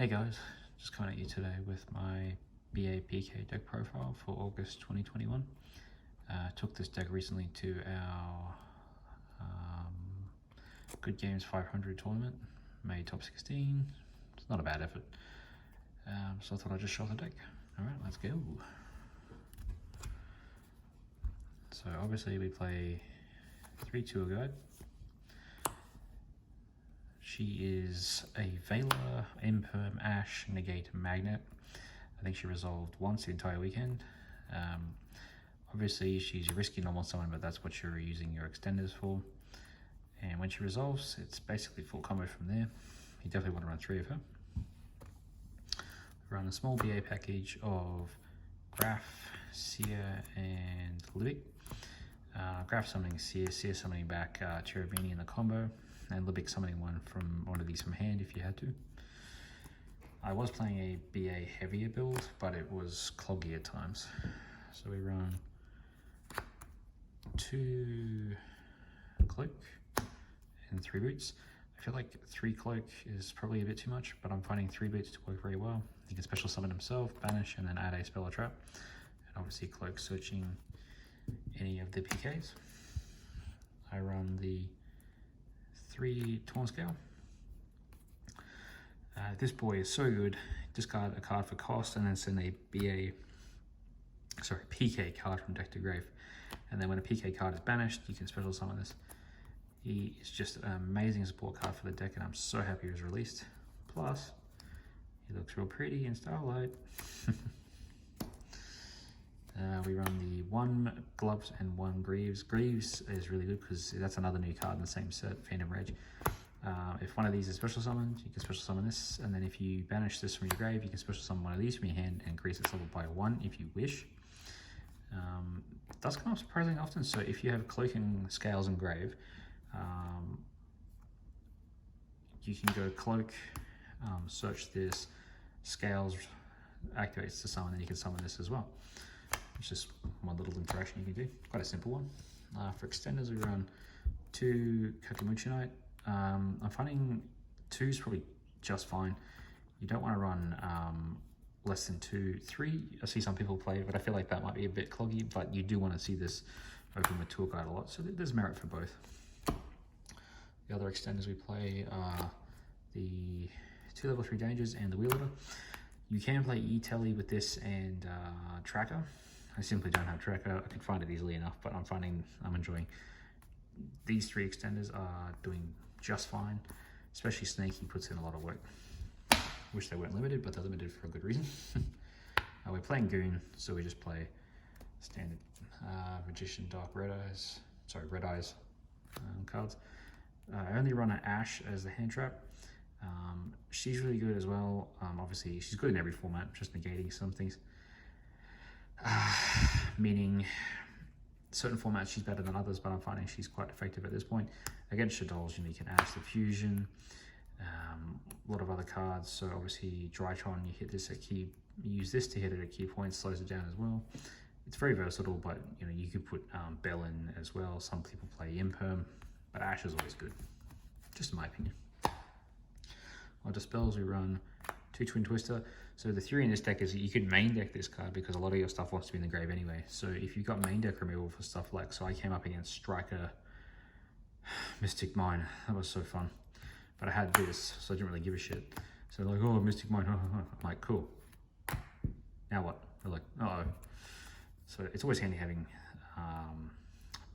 Hey guys, just coming at you today with my BA PK deck profile for August 2021. Took this deck recently to our Good Games 500 tournament, made top 16. It's not a bad effort. So I thought I'd just show the deck. Alright, let's go. So obviously we play 3-2 guide. She is a Veiler, Imperm, Ash, Negate, Magnet. I think she resolved once the entire weekend. Obviously she's a risky normal summon, but that's what you're using your extenders for. And when she resolves, it's basically full combo from there. You definitely want to run 3 of her. Run a small BA package of Graf, Seer, and Libic. Graf summoning Seer, Seer summoning back Cherubini in the combo, and Libic summoning one of these from hand if you had to. I was playing a BA heavier build, but it was cloggy at times. So we run 2 Cloak and 3 Boots. I feel like 3 Cloak is probably a bit too much, but I'm finding 3 Boots to work very well. He can special summon himself, banish, and then add a spell or trap. And obviously Cloak searching any of the PKs. I run the 3 Torn Scale. This boy is so good. Discard a card for cost and then send a PK card from deck to grave. And then when a PK card is banished, you can special summon this. He is just an amazing support card for the deck, and I'm so happy he was released. Plus, he looks real pretty in Starlight. We run the 1 Gloves and 1 Greaves. Greaves is really good because that's another new card in the same set, Phantom Rage. If one of these is special summoned, you can special summon this, and then if you banish this from your grave, you can special summon one of these from your hand and increase its level by 1 if you wish. It does come up surprisingly often, so if you have Cloaking, Scales, and Grave, you can go Cloak, search this, Scales activates to summon, and you can summon this as well. It's just one little interaction you can do. Quite a simple one. For extenders, we run 2 Kakemuchi Knight. I'm finding 2 is probably just fine. You don't want to run less than 2. 3, I see some people play, but I feel like that might be a bit cloggy, but you do want to see this open with tour guide a lot, so there's merit for both. The other extenders we play are the 2 level 3 Dangers and the Wielder. You can play E-Telly with this and Tracker. I simply don't have Tracker. I can find it easily enough, but I'm enjoying. These 3 extenders are doing just fine, especially Snake. He puts in a lot of work. Wish they weren't limited, but they're limited for a good reason. We're playing Goon, so we just play standard Magician, Dark Red Eyes cards. I only run an Ash as the hand trap. She's really good as well. Obviously, she's good in every format, just negating some things. Meaning, certain formats she's better than others, but I'm finding she's quite effective at this point. Against Shadows, you can Ash the Fusion, a lot of other cards. So obviously, Drytron, you hit this at key, you use this to hit it at key points, slows it down as well. It's very versatile, but you could put Bell in as well. Some people play Imperm, but Ash is always good, just in my opinion. On Dispels, we run 2 Twin Twister. So the theory in this deck is that you could main deck this card because a lot of your stuff wants to be in the grave anyway. So if you've got main deck removal for stuff like, so I came up against Striker, Mystic Mine. That was so fun. But I had this, so I didn't really give a shit. So like, oh, Mystic Mine. I'm like, cool. Now what? They're like, uh-oh. So it's always handy having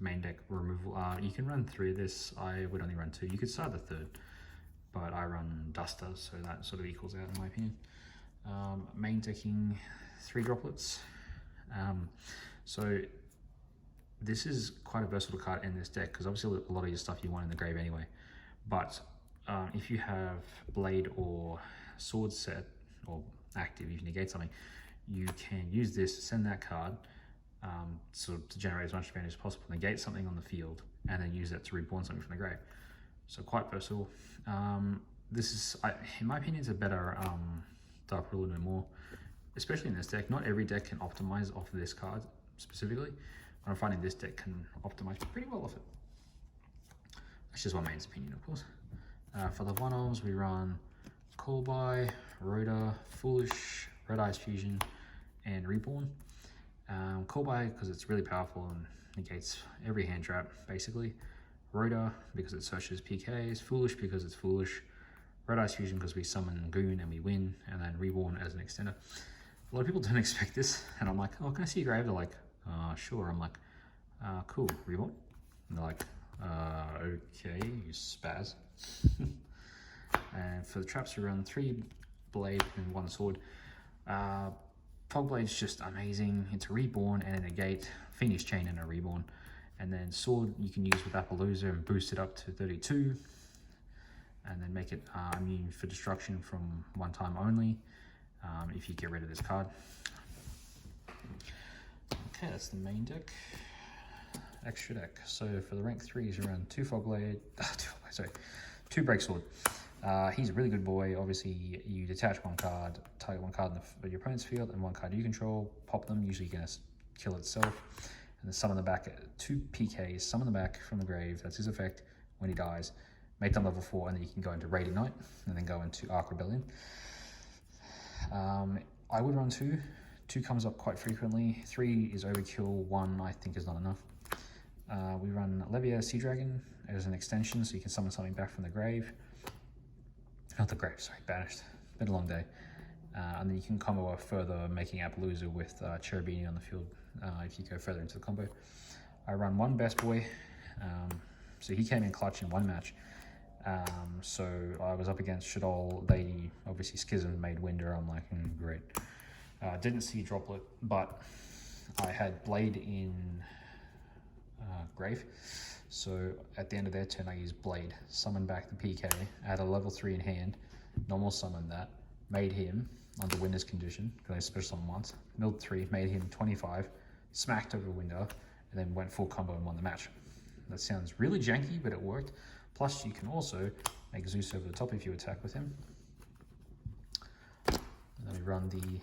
main deck removal. You can run 3 of this. I would only run 2. You could start the 3rd, but I run Duster, so that sort of equals out in my opinion. Main decking 3 Droplets. So this is quite a versatile card in this deck because obviously a lot of your stuff you want in the grave anyway. But if you have Blade or Sword set or active, if you negate something, you can use this, send that card to generate as much advantage as possible, negate something on the field, and then use that to reborn something from the grave. So quite versatile. This is, in my opinion, it's a better Dark Ruler No More, especially in this deck. Not every deck can optimize off of this card specifically, but I'm finding this deck can optimize pretty well off it. That's just my main opinion, of course. For the one-offs, we run Call By, Rhoda, Foolish, Red Eyes Fusion, and Reborn. Call by because it's really powerful and negates every hand trap, basically. Rhoda because it searches PKs, Foolish because it's Foolish, Red Eyes Fusion because we summon Goon and we win, and then Reborn as an extender. A lot of people don't expect this, and I'm like, oh, can I see your grave? They're like, sure. I'm like, cool, Reborn? And they're like, okay, you spaz. And for the traps, we run 3 blade and 1 sword. Fog Blade's just amazing. It's a Reborn and a negate, Phoenix Chain and a Reborn. And then sword you can use with Appaloosa and boost it up to 32. And then make it immune for destruction from 1 time only, if you get rid of this card. Okay, that's the main deck. Extra deck. So for the rank 3s, you run 2 Break Sword. He's a really good boy. Obviously, you detach 1 card, target 1 card in your opponent's field, and 1 card you control, pop them, usually going to kill itself, and then summon the back 2 PKs, summon the back from the grave, that's his effect when he dies, make them level 4, and then you can go into Raid Ignite, and then go into Arc Rebellion. I would run 2. 2 comes up quite frequently. 3 is overkill, 1 I think is not enough. We run Levia Sea Dragon as an extension, so you can summon something back from the grave. Not the grave, sorry, banished. Been a long day. And then you can combo further, making Appaloosa with Cherubini on the field if you go further into the combo. I run 1 Best Boy, so he came in clutch in 1 match. So I was up against Shaddoll. They obviously Schism made Winder. I'm like, great. Didn't see Droplet, but I had Blade in Grave. So at the end of their turn, I used Blade, summon back the PK, add a level 3 in hand, normal summon that, made him under Winder's condition, because I special summon once, milled 3, made him 25, smacked over Winder, and then went full combo and won the match. That sounds really janky, but it worked. Plus, you can also make Zeus over the top if you attack with him. And then we run the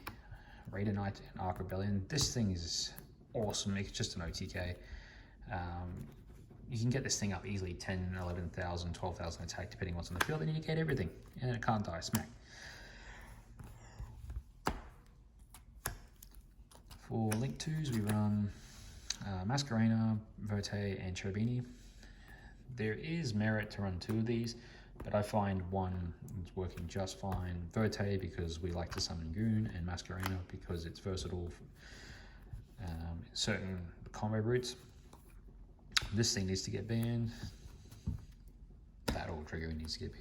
Raid Ignite and Arc Rebellion. This thing is awesome. It's just an OTK. You can get this thing up easily 10, 11,000, 12,000 attack, depending on what's on the field, and you get everything. And it can't die, smack. For Link 2s, we run Masquerena, Verte, and Cherubini. There is merit to run 2 of these, but I find 1 is working just fine. Verte because we like to summon Goon, and Masquerena because it's versatile in certain combo routes. This thing needs to get banned. That all triggering needs to get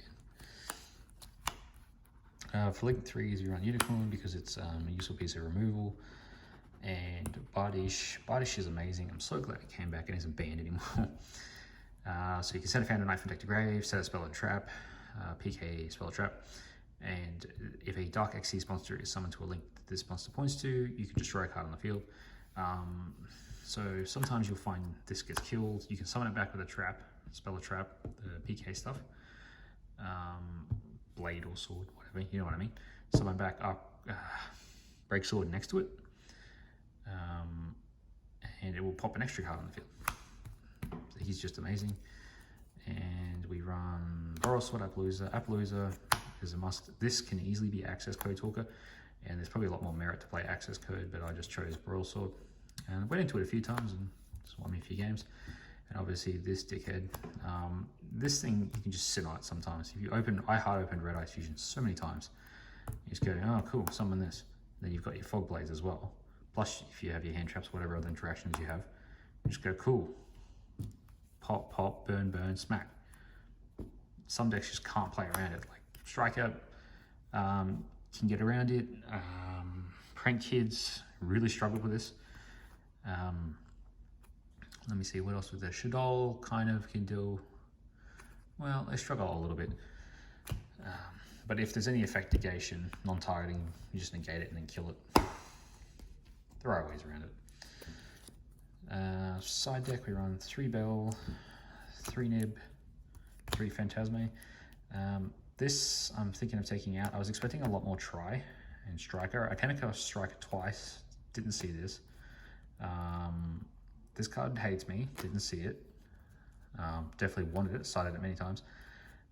banned. For Link 3s, you run Unicorn because it's a useful piece of removal. And Bardish. Bardish is amazing. I'm so glad it came back and isn't banned anymore. So you can set a Found a Knife from deck to grave, set a spell and trap, PK spell or trap. And if a Dark Xyz monster is summoned to a link that this monster points to, you can destroy a card on the field. So sometimes you'll find this gets killed. You can summon it back with a trap, spell a trap, the PK stuff, blade or sword, whatever, you know what I mean. Summon back up, break sword next to it, and it will pop an extra card on the field. So he's just amazing. And we run Boros Sword Appaloosa. Appaloosa is a must. This can easily be Access Code Talker, and there's probably a lot more merit to play Access Code, but I just chose Boros Sword. And I went into it a few times and just won me a few games. And obviously this dickhead, this thing you can just sit on it sometimes. If you open, I hard opened Red Eyes Fusion so many times. You just go, oh cool, summon this. Then you've got your Fog Blades as well. Plus if you have your hand traps, whatever other interactions you have, you just go cool. Pop, pop, burn, burn, smack. Some decks just can't play around it. Like Strikeout can get around it. Prank Kids really struggled with this. Let me see what else was there. Shaddoll kind of can do, well, they struggle a little bit. But if there's any effect negation, non-targeting, you just negate it and then kill it. There are ways around it. Side deck, we run 3 Bell, 3 Nib, 3 Phantasme. This I'm thinking of taking out. I was expecting a lot more Try and Striker. I came across Striker twice, didn't see this. This card hates me, didn't see it. Definitely wanted it, cited it many times.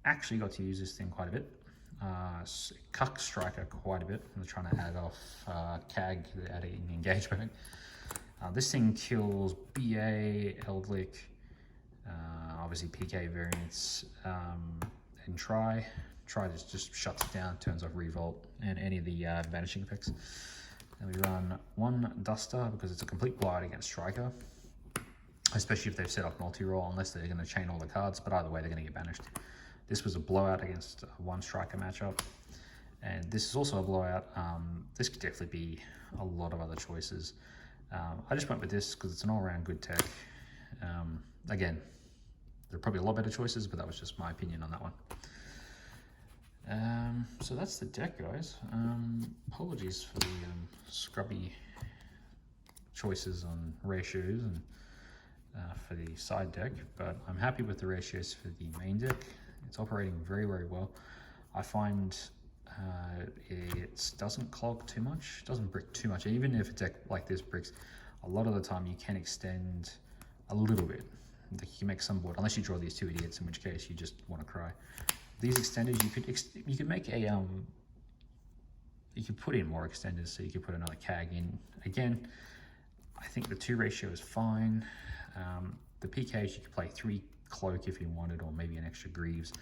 Actually got to use this thing quite a bit. Cuck Striker quite a bit. I'm trying to add off CAG, adding engagement. This thing kills BA, Eldlik, obviously PK variants, and Try. Try just shuts it down, turns off Revolt, and any of the vanishing effects. And we run one Duster because it's a complete blowout against Striker, especially if they've set up multi-roll, unless they're going to chain all the cards, but either way they're going to get banished. This was a blowout against one Striker matchup, and this is also a blowout. This could definitely be a lot of other choices. I just went with this because it's an all-around good tech. Again, there are probably a lot better choices, but that was just my opinion on that one. So that's the deck, guys. Apologies for the scrubby choices on ratios and for the side deck, but I'm happy with the ratios for the main deck. It's operating very, very well. I find it doesn't clog too much, doesn't brick too much. Even if a deck like this bricks, a lot of the time you can extend a little bit. You can make some board, unless you draw these two idiots, in which case you just want to cry. These extenders, you could make a you could put in more extenders, so you could put another CAG in. Again, I think the 2 ratio is fine. The PKs, you could play 3 Cloak if you wanted, or maybe an extra Greaves.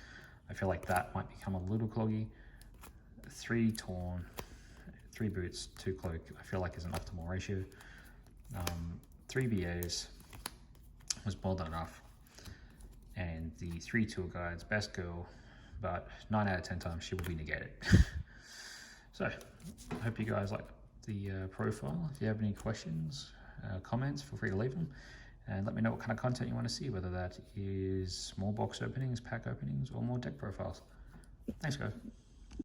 I feel like that might become a little cloggy. 3 Torn, 3 Boots, 2 Cloak, I feel like is an optimal ratio. 3 BAs was more than enough. And the 3 Tour Guides, best girl, but 9 out of 10 times she will be negated. So, I hope you guys like the profile. If you have any questions, comments, feel free to leave them. And let me know what kind of content you want to see, whether that is small box openings, pack openings, or more deck profiles. Thanks, guys.